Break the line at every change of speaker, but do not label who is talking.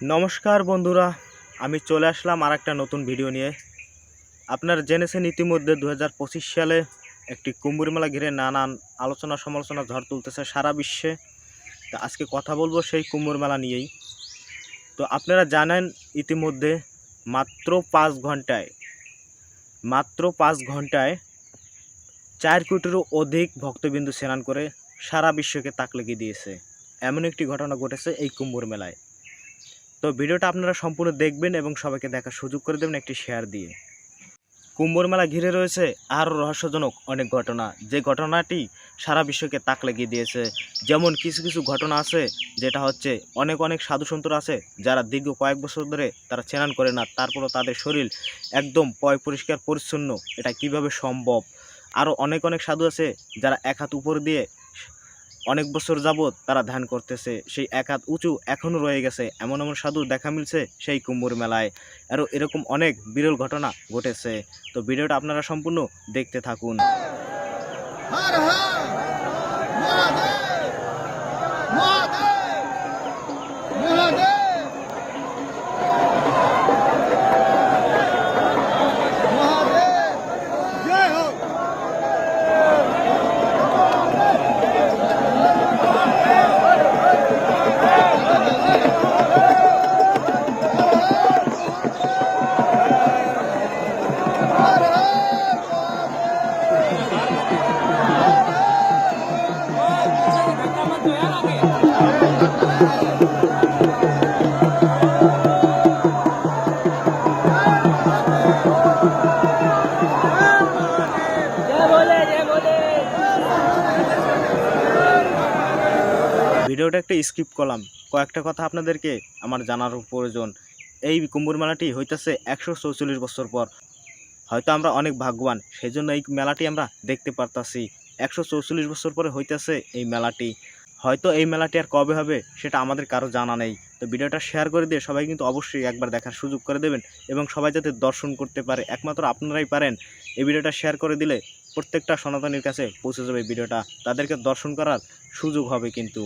নমস্কার বন্ধুরা, আমি চলে আসলাম আর একটা নতুন ভিডিও নিয়ে। আপনারা জেনেছেন ইতিমধ্যে 2025 সালে একটি কুম্ভীর মেলা ঘিরে নানান আলোচনা সমালোচনা ঝড় তুলতেছে সারা বিশ্বে। তো আজকে কথা বলবো সেই কুম্ভীর মেলা নিয়েই। তো আপনারা জানেন ইতিমধ্যে মাত্র 5 ঘন্টায় 4 কোটিরও অধিক ভক্তবিন্দু স্নান করে সারা বিশ্বকে তাক লাগিয়ে দিয়েছে। এমন একটি ঘটনা ঘটেছে এই কুম্ভীর মেলায়। তো ভিডিওটা আপনারা সম্পূর্ণ দেখবেন এবং সবাইকে দেখার সুযোগ করে দেবেন একটি শেয়ার দিয়ে। কুম্ভীর মেলা ঘিরে রয়েছে আরও রহস্যজনক অনেক ঘটনা, যে ঘটনাটি সারা বিশ্বকে তাক লাগিয়ে দিয়েছে। যেমন কিছু কিছু ঘটনা আছে যেটা হচ্ছে অনেক সাধু সন্তরা আছে যারা দীর্ঘ কয়েক বছর ধরে তারা স্নান করে না, তারপরও তাদের শরীর একদম পরিষ্কার পরিচ্ছন্ন। এটা কিভাবে সম্ভব? আরও অনেক সাধু আছে যারা এক হাত উপর দিয়ে অনেক বছর যাবৎ তারা ধ্যান করতেছে, সেই এক হাত উঁচু এখনও রয়ে গেছে। এমন সাধু দেখা মিলছে সেই কুম্ভীর মেলায়। আরও এরকম অনেক বিরল ঘটনা ঘটেছে। তো ভিডিওটা আপনারা সম্পূর্ণ দেখতে থাকুন।
হর হর মহাদেব মহাদেব মহাদেব মহাদেব জয় হোক।
ভিডিওটা একটা স্কিপ করলাম, কয়েকটা কথা আপনাদেরকে আমার জানার প্রয়োজন। এই কুম্ভীর মেলাটি হইতেছে 144 বছর পর। হয়তো আমরা অনেক ভাগ্যবান, সেই জন্য এই মেলাটি আমরা দেখতে পারতাছি। 144 বছর পরে হইতেছে এই মেলাটি। হয়তো এই মেলাটি আর কবে হবে সেটা আমাদের কারো জানা নেই। তো ভিডিওটা শেয়ার করে দিয়ে সবাই কিন্তু অবশ্যই একবার দেখার সুযোগ করে দেবেন এবং সবাই যাতে দর্শন করতে পারে, একমাত্র আপনারাই পারেন। এই ভিডিওটা শেয়ার করে দিলে প্রত্যেকটা সনাতনীর কাছে পৌঁছে যাবে ভিডিওটা, তাদেরকে দর্শন করার সুযোগ হবে কিন্তু।